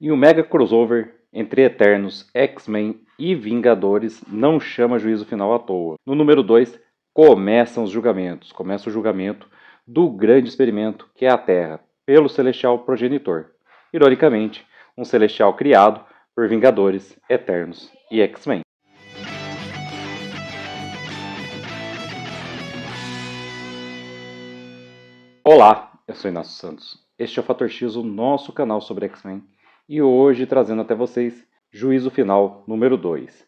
E o mega crossover entre Eternos, X-Men e Vingadores não chama juízo final à toa. No número 2, começam os julgamentos. Começa o julgamento do grande experimento que é a Terra, pelo Celestial Progenitor. Ironicamente, um Celestial criado por Vingadores, Eternos e X-Men. Olá, eu sou Inácio Santos. Este é o Fator X, o nosso canal sobre X-Men, e hoje trazendo até vocês Juízo Final número 2.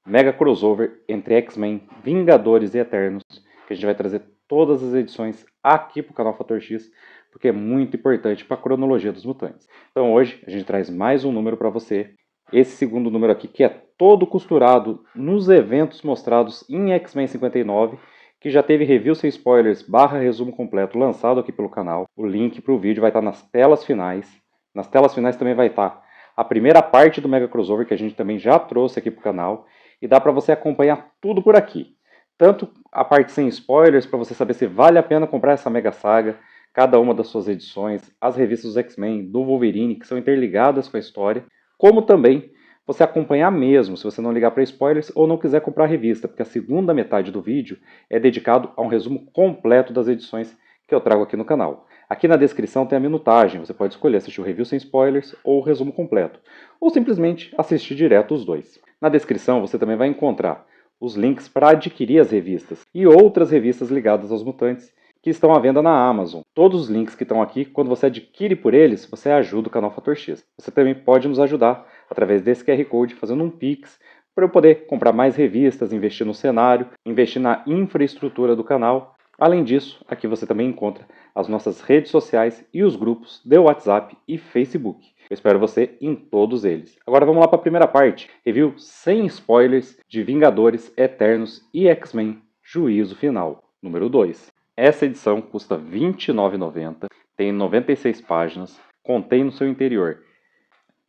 Mega crossover entre X-Men, Vingadores e Eternos, que a gente vai trazer todas as edições aqui para o canal Fator X, porque é muito importante para a cronologia dos mutantes. Então hoje a gente traz mais um número para você. Esse segundo número aqui, que é todo costurado nos eventos mostrados em X-Men 59, que já teve review sem spoilers / resumo completo lançado aqui pelo canal. O link para o vídeo vai estar nas telas finais. Nas telas finais também vai estar a primeira parte do Mega Crossover, que a gente também já trouxe aqui para o canal. E dá para você acompanhar tudo por aqui. Tanto a parte sem spoilers, para você saber se vale a pena comprar essa Mega Saga, cada uma das suas edições, as revistas dos X-Men, do Wolverine, que são interligadas com a história, como também você acompanhar mesmo, se você não ligar para spoilers ou não quiser comprar a revista, porque a segunda metade do vídeo é dedicado a um resumo completo das edições que eu trago aqui no canal. Aqui na descrição tem a minutagem, você pode escolher assistir o review sem spoilers ou o resumo completo, ou simplesmente assistir direto os dois. Na descrição você também vai encontrar os links para adquirir as revistas e outras revistas ligadas aos mutantes que estão à venda na Amazon. Todos os links que estão aqui, quando você adquire por eles, você ajuda o canal Fator X. Você também pode nos ajudar através desse QR Code, fazendo um Pix, para eu poder comprar mais revistas, investir no cenário, investir na infraestrutura do canal. Além disso, aqui você também encontra as nossas redes sociais e os grupos de WhatsApp e Facebook. Eu espero você em todos eles. Agora vamos lá para a primeira parte, review sem spoilers de Vingadores, Eternos e X-Men Juízo Final, número 2. Essa edição custa R$ 29,90, tem 96 páginas, contém no seu interior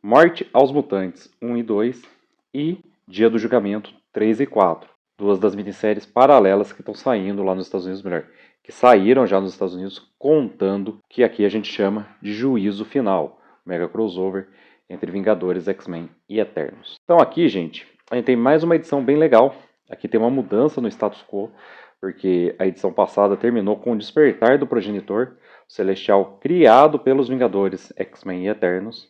Morte aos Mutantes 1 e 2 e Dia do Julgamento 3 e 4. Duas das minisséries paralelas que estão saindo lá nos Estados Unidos, melhor, que saíram já nos Estados Unidos, contando que aqui a gente chama de Juízo Final, mega crossover entre Vingadores, X-Men e Eternos. Então aqui, gente, a gente tem mais uma edição bem legal. Aqui tem uma mudança no status quo, porque a edição passada terminou com o despertar do progenitor, o Celestial criado pelos Vingadores, X-Men e Eternos,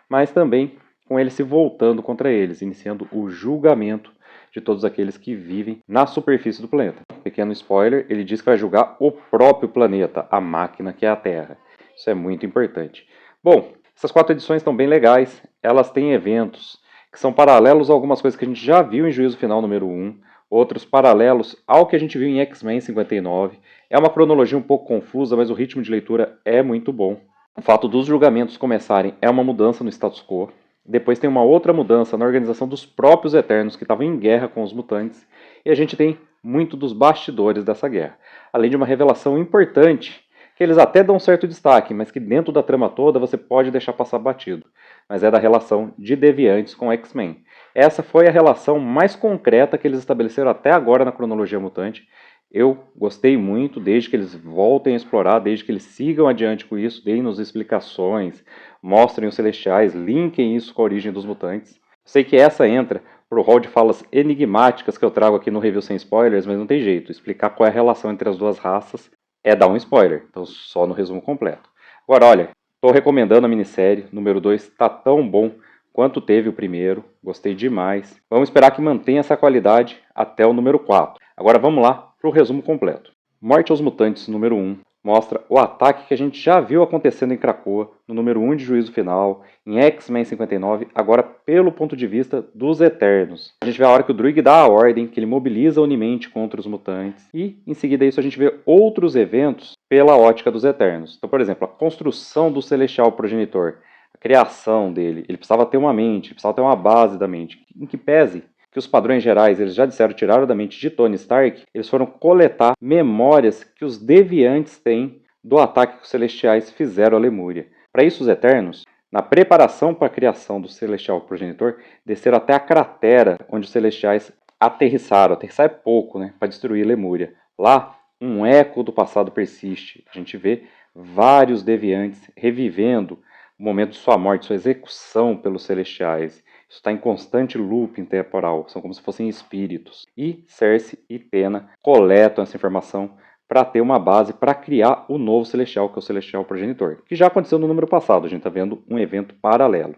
mas também com ele se voltando contra eles, iniciando o julgamento de todos aqueles que vivem na superfície do planeta. Pequeno spoiler, ele diz que vai julgar o próprio planeta, a máquina que é a Terra. Isso é muito importante. Bom, essas 4 edições estão bem legais, elas têm eventos que são paralelos a algumas coisas que a gente já viu em Juízo Final número 1, outros paralelos ao que a gente viu em X-Men 59. É uma cronologia um pouco confusa, mas o ritmo de leitura é muito bom. O fato dos julgamentos começarem é uma mudança no status quo. Depois tem uma outra mudança na organização dos próprios Eternos, que estavam em guerra com os mutantes. E a gente tem muito dos bastidores dessa guerra. Além de uma revelação importante, que eles até dão certo destaque, mas que dentro da trama toda você pode deixar passar batido. Mas é da relação de Deviantes com X-Men. Essa foi a relação mais concreta que eles estabeleceram até agora na cronologia mutante. Eu gostei muito, desde que eles voltem a explorar, desde que eles sigam adiante com isso, deem-nos explicações, mostrem os Celestiais, linkem isso com a origem dos mutantes. Sei que essa entra pro rol de falas enigmáticas que eu trago aqui no Review Sem Spoilers, mas não tem jeito. Explicar qual é a relação entre as duas raças é dar um spoiler, então só no resumo completo. Agora, olha, estou recomendando a minissérie, número 2, tá tão bom quanto teve o primeiro, gostei demais. Vamos esperar que mantenha essa qualidade até o número 4. Agora vamos lá para o resumo completo. Morte aos Mutantes, número 1, mostra o ataque que a gente já viu acontecendo em Krakoa, no número 1 de Juízo Final, em X-Men 59, agora pelo ponto de vista dos Eternos. A gente vê a hora que o Druig dá a ordem, que ele mobiliza a Unimente contra os mutantes, e em seguida isso a gente vê outros eventos pela ótica dos Eternos. Então, por exemplo, a construção do Celestial Progenitor, a criação dele, ele precisava ter uma mente, ele precisava ter uma base da mente, em que pese que os padrões gerais, eles já disseram, tiraram da mente de Tony Stark, eles foram coletar memórias que os Deviantes têm do ataque que os Celestiais fizeram à Lemúria. Para isso, os Eternos, na preparação para a criação do Celestial Progenitor, desceram até a cratera onde os Celestiais aterrissaram. Aterrissar é pouco, né, para destruir Lemúria. Lá, um eco do passado persiste. A gente vê vários Deviantes revivendo o momento de sua morte, sua execução pelos Celestiais. Isso está em constante looping temporal, são como se fossem espíritos. E Cersei e Tena coletam essa informação para ter uma base para criar o novo Celestial, que é o Celestial Progenitor, que já aconteceu no número passado, a gente está vendo um evento paralelo.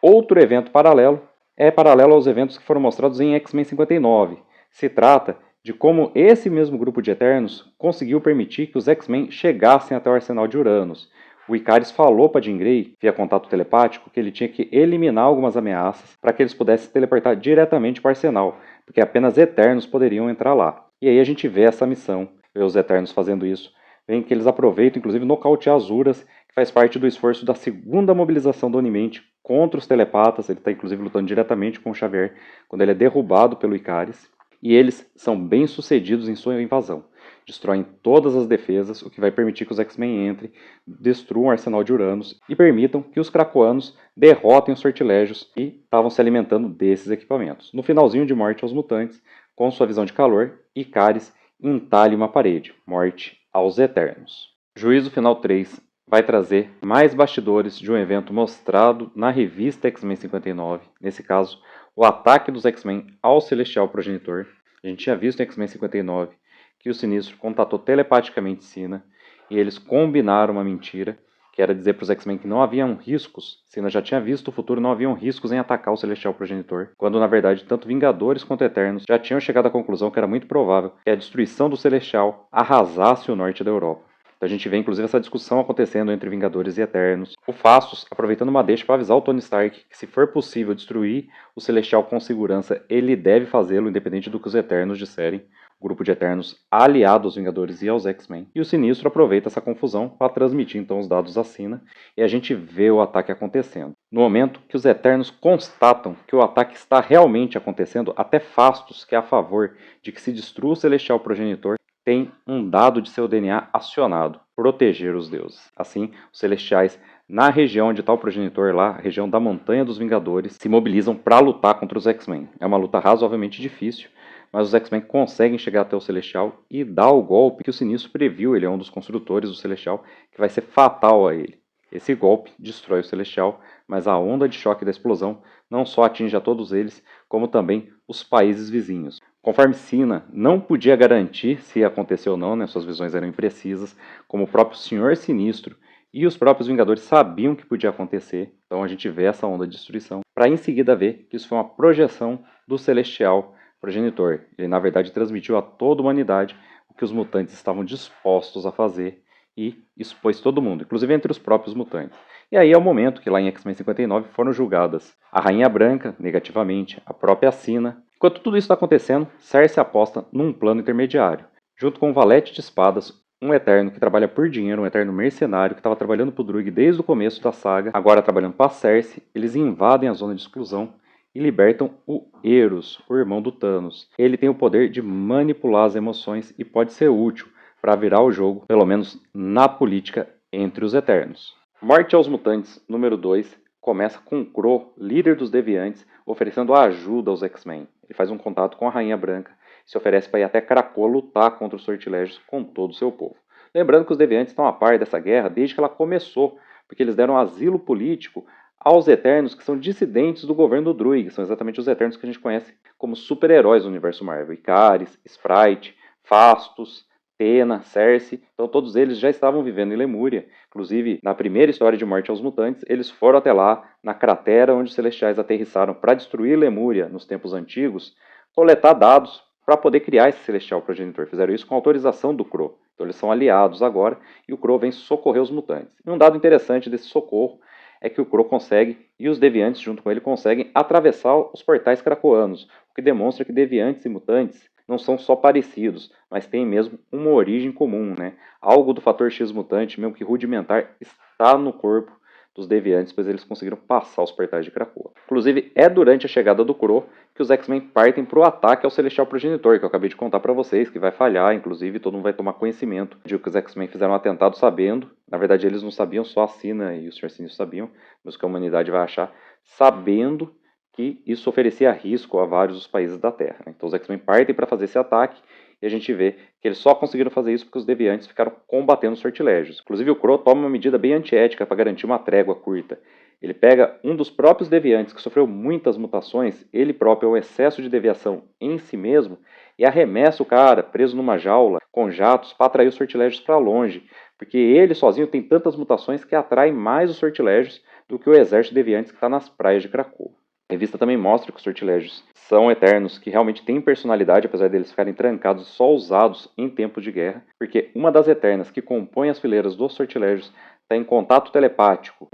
Outro evento paralelo é paralelo aos eventos que foram mostrados em X-Men 59. Se trata de como esse mesmo grupo de Eternos conseguiu permitir que os X-Men chegassem até o arsenal de Uranus. O Icaris falou para Jean Grey, via contato telepático, que ele tinha que eliminar algumas ameaças para que eles pudessem se teleportar diretamente para o arsenal, porque apenas Eternos poderiam entrar lá. E aí a gente vê essa missão, vê os Eternos fazendo isso, vem que eles aproveitam, inclusive, nocautear as Uras, que faz parte do esforço da segunda mobilização do Onimente contra os telepatas. Ele está inclusive lutando diretamente com o Xavier quando ele é derrubado pelo Icaris. E eles são bem sucedidos em sua invasão. Destroem todas as defesas, o que vai permitir que os X-Men entrem, destruam o arsenal de Uranus e permitam que os Krakoanos derrotem os sortilégios e estavam se alimentando desses equipamentos. No finalzinho de Morte aos Mutantes, com sua visão de calor, Icaris entalha uma parede. Morte aos Eternos. Juízo Final 3 vai trazer mais bastidores de um evento mostrado na revista X-Men 59, nesse caso, o ataque dos X-Men ao Celestial Progenitor. A gente tinha visto em X-Men 59 que o Sinistro contatou telepaticamente Sina e eles combinaram uma mentira, que era dizer para os X-Men que não haviam riscos, Sina já tinha visto o futuro, não haviam riscos em atacar o Celestial Progenitor, quando na verdade tanto Vingadores quanto Eternos já tinham chegado à conclusão que era muito provável que a destruição do Celestial arrasasse o norte da Europa. A gente vê inclusive essa discussão acontecendo entre Vingadores e Eternos. O Phastos, aproveitando uma deixa para avisar o Tony Stark que se for possível destruir o Celestial com segurança, ele deve fazê-lo, independente do que os Eternos disserem. O grupo de Eternos aliado aos Vingadores e aos X-Men. E o Sinistro aproveita essa confusão para transmitir então os dados à Sina e a gente vê o ataque acontecendo. No momento que os Eternos constatam que o ataque está realmente acontecendo, até Phastos, que é a favor de que se destrua o Celestial Progenitor, tem um dado de seu DNA acionado, proteger os deuses. Assim, os Celestiais, na região onde está o progenitor lá, a região da Montanha dos Vingadores, se mobilizam para lutar contra os X-Men. É uma luta razoavelmente difícil, mas os X-Men conseguem chegar até o Celestial e dar o golpe que o Sinistro previu. Ele é um dos construtores do Celestial, que vai ser fatal a ele. Esse golpe destrói o Celestial, mas a onda de choque da explosão não só atinge a todos eles, como também os países vizinhos. Conforme Sina não podia garantir se aconteceu ou não, né, suas visões eram imprecisas, como o próprio Senhor Sinistro e os próprios Vingadores sabiam que podia acontecer, então a gente vê essa onda de destruição, para em seguida ver que isso foi uma projeção do Celestial Progenitor. Ele na verdade transmitiu a toda a humanidade o que os mutantes estavam dispostos a fazer e expôs todo mundo, inclusive entre os próprios mutantes. E aí é o momento que lá em X-Men 59 foram julgadas a Rainha Branca, negativamente, a própria Sina. Enquanto tudo isso está acontecendo, Cersei aposta num plano intermediário. Junto com o Valete de Espadas, um Eterno que trabalha por dinheiro, um Eterno mercenário que estava trabalhando para o Druig desde o começo da saga, agora trabalhando para Cersei, eles invadem a zona de exclusão e libertam o Eros, o irmão do Thanos. Ele tem o poder de manipular as emoções e pode ser útil para virar o jogo, pelo menos na política entre os Eternos. Morte aos Mutantes, número 2, começa com Kro, líder dos Deviantes, oferecendo ajuda aos X-Men. Ele faz um contato com a Rainha Branca e se oferece para ir até Krakoa lutar contra os sortilégios com todo o seu povo. Lembrando que os Deviantes estão a par dessa guerra desde que ela começou, porque eles deram asilo político aos Eternos que são dissidentes do governo do Druig. São exatamente os Eternos que a gente conhece como super-heróis do universo Marvel. Icaris, Sprite, Phastos, Tena, Cersei, então todos eles já estavam vivendo em Lemúria. Inclusive, na primeira história de Morte aos Mutantes, eles foram até lá, na cratera onde os Celestiais aterrissaram para destruir Lemúria nos tempos antigos, coletar dados para poder criar esse Celestial Progenitor. Fizeram isso com autorização do Kro. Então eles são aliados agora e o Kro vem socorrer os mutantes. E um dado interessante desse socorro é que o Kro consegue, e os Deviantes junto com ele conseguem atravessar os portais krakoanos, o que demonstra que Deviantes e mutantes não são só parecidos, mas têm mesmo uma origem comum, né? Algo do fator X mutante, mesmo que rudimentar, está no corpo dos Deviantes, pois eles conseguiram passar os portais de Krakoa. Inclusive, é durante a chegada do Kro que os X-Men partem para o ataque ao Celestial Progenitor, que eu acabei de contar para vocês, que vai falhar, inclusive todo mundo vai tomar conhecimento de que os X-Men fizeram um atentado sabendo. Na verdade, eles não sabiam, só a Sina e o Sr. Sinistro sabiam, mas que a humanidade vai achar, sabendo que isso oferecia risco a vários dos países da Terra. Então os X-Men partem para fazer esse ataque E a gente vê que eles só conseguiram fazer isso porque os deviantes ficaram combatendo os sortilégios. Inclusive o Crow toma uma medida bem antiética para garantir uma trégua curta. Ele pega um dos próprios deviantes que sofreu muitas mutações, ele próprio é um excesso de deviação em si mesmo, e arremessa o cara preso numa jaula com jatos para atrair os sortilégios para longe, porque ele sozinho tem tantas mutações que atrai mais os sortilégios do que o exército de deviantes que está nas praias de Krakoa. A revista também mostra que os sortilégios são eternos, que realmente têm personalidade, apesar deles ficarem trancados só usados em tempos de guerra, porque uma das eternas que compõe as fileiras dos sortilégios está em contato telepático,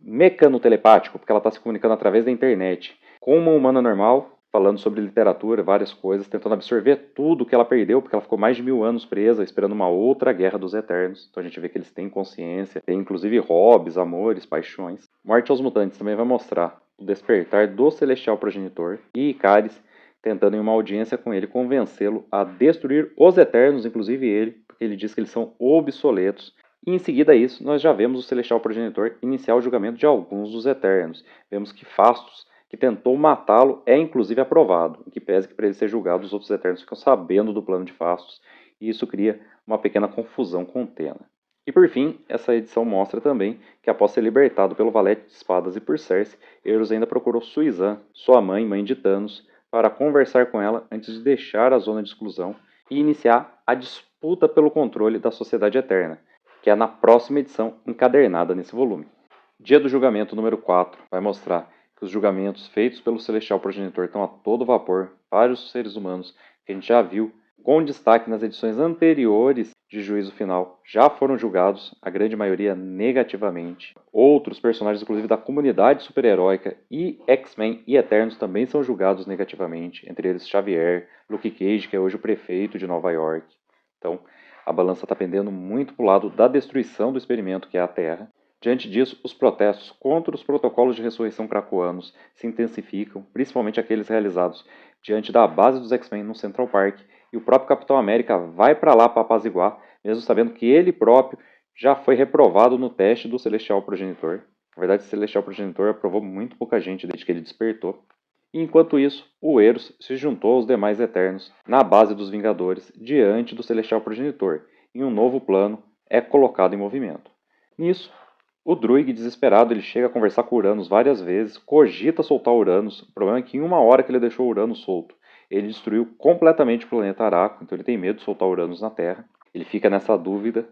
mecano-telepático, porque ela está se comunicando através da internet, com uma humana normal, falando sobre literatura, várias coisas, tentando absorver tudo que ela perdeu, porque ela ficou mais de 1000 anos presa, esperando uma outra guerra dos Eternos. Então a gente vê que eles têm consciência, têm inclusive hobbies, amores, paixões. Morte aos Mutantes também vai mostrar o despertar do Celestial Progenitor e Ikaris tentando em uma audiência com ele convencê-lo a destruir os Eternos, inclusive ele, porque ele diz que eles são obsoletos. E em seguida a isso, nós já vemos o Celestial Progenitor iniciar o julgamento de alguns dos Eternos. Vemos que Phastos, que tentou matá-lo, é inclusive aprovado, em que pese que para ele ser julgado, os outros Eternos ficam sabendo do plano de Phastos, e isso cria uma pequena confusão com Tenna. E por fim, essa edição mostra também que após ser libertado pelo Valete de Espadas e por Cersei, Eros ainda procurou Suizan, sua mãe, mãe de Thanos, para conversar com ela antes de deixar a zona de exclusão e iniciar a disputa pelo controle da Sociedade Eterna, que é na próxima edição encadernada nesse volume. Dia do Julgamento número 4 vai mostrar que os julgamentos feitos pelo Celestial Progenitor estão a todo vapor, vários seres humanos que a gente já viu, com destaque nas edições anteriores de Juízo Final, já foram julgados, a grande maioria negativamente. Outros personagens, inclusive da comunidade super-heróica e X-Men e Eternos, também são julgados negativamente, entre eles Xavier, Luke Cage, que é hoje o prefeito de Nova York. Então, a balança está pendendo muito para o lado da destruição do experimento que é a Terra. Diante disso, os protestos contra os protocolos de ressurreição krakoanos se intensificam, principalmente aqueles realizados diante da base dos X-Men no Central Park, e o próprio Capitão América vai para lá para apaziguar, mesmo sabendo que ele próprio já foi reprovado no teste do Celestial Progenitor. Na verdade, o Celestial Progenitor aprovou muito pouca gente desde que ele despertou. E enquanto isso, o Eros se juntou aos demais Eternos na base dos Vingadores diante do Celestial Progenitor, e um novo plano é colocado em movimento. Nisso, o Druig, desesperado, ele chega a conversar com Uranus várias vezes, cogita soltar Uranus. O problema é que em uma hora que ele deixou Uranus solto, ele destruiu completamente o planeta Araco, então ele tem medo de soltar Uranus na Terra. Ele fica nessa dúvida.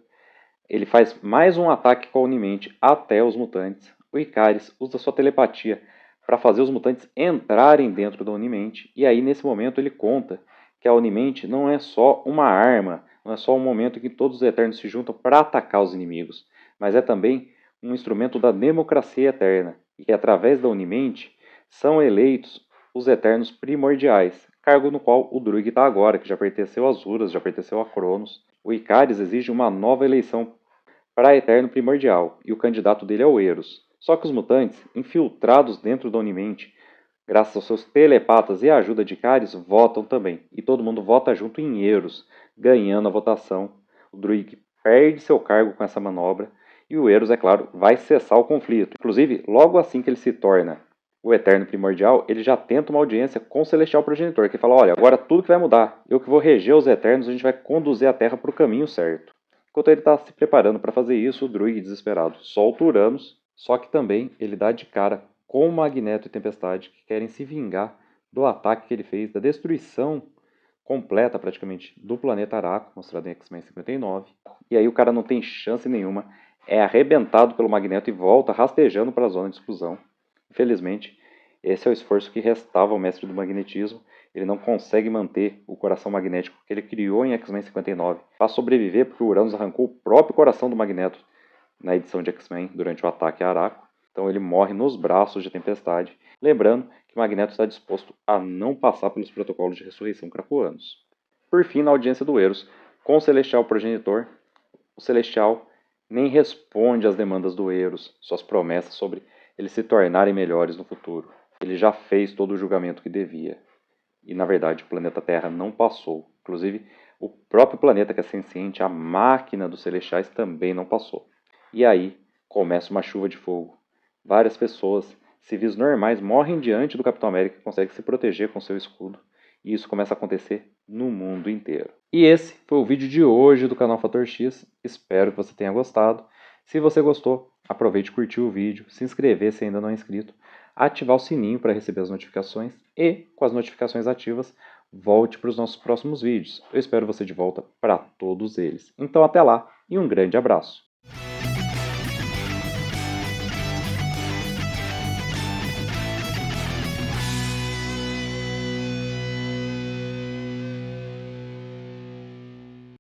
Ele faz mais um ataque com a Unimente até os mutantes. O Ikaris usa sua telepatia para fazer os mutantes entrarem dentro da Unimente. E aí, nesse momento, ele conta que a Unimente não é só uma arma, não é só um momento em que todos os Eternos se juntam para atacar os inimigos, mas é também um instrumento da democracia eterna, e que através da Unimente são eleitos os Eternos primordiais, cargo no qual o Druig está agora, que já pertenceu às Uras, já pertenceu a Cronos. O Ikaris exige uma nova eleição para Eterno Primordial, e o candidato dele é o Eros. Só que os mutantes, infiltrados dentro da Unimente, graças aos seus telepatas e a ajuda de Ikaris, votam também. E todo mundo vota junto em Eros, ganhando a votação. O Druig perde seu cargo com essa manobra, e o Eros, é claro, vai cessar o conflito. Inclusive, logo assim que ele se torna o Eterno Primordial, ele já tenta uma audiência com o Celestial Progenitor, que fala, olha, agora tudo que vai mudar, eu que vou reger os Eternos, a gente vai conduzir a Terra para o caminho certo. Enquanto ele está se preparando para fazer isso, o Druig, desesperado, solta Uranus, só que também ele dá de cara com o Magneto e Tempestade, que querem se vingar do ataque que ele fez, da destruição completa praticamente do planeta Araco, mostrado em X-Men 59. E aí o cara não tem chance nenhuma, é arrebentado pelo Magneto e volta rastejando para a zona de exclusão. Infelizmente, esse é o esforço que restava ao mestre do magnetismo. Ele não consegue manter o coração magnético que ele criou em X-Men 59 para sobreviver, porque o Uranus arrancou o próprio coração do Magneto na edição de X-Men durante o ataque a Araco. Então ele morre nos braços de Tempestade. Lembrando que o Magneto está disposto a não passar pelos protocolos de ressurreição krakoanos. Por fim, na audiência do Eros, com o Celestial Progenitor, o Celestial nem responde às demandas do Eros, suas promessas sobre eles se tornarem melhores no futuro. Ele já fez todo o julgamento que devia. E, na verdade, o planeta Terra não passou. Inclusive, o próprio planeta que é senciente, a máquina dos Celestiais, também não passou. E aí, começa uma chuva de fogo. Várias pessoas, civis normais, morrem diante do Capitão América, que consegue se proteger com seu escudo. e isso começa a acontecer no mundo inteiro. E esse foi o vídeo de hoje do canal Fator X. Espero que você tenha gostado. Se você gostou, aproveite e curtir o vídeo, se inscrever se ainda não é inscrito, ativar o sininho para receber as notificações e, com as notificações ativas, volte para os nossos próximos vídeos. Eu espero você de volta para todos eles. Então até lá e um grande abraço!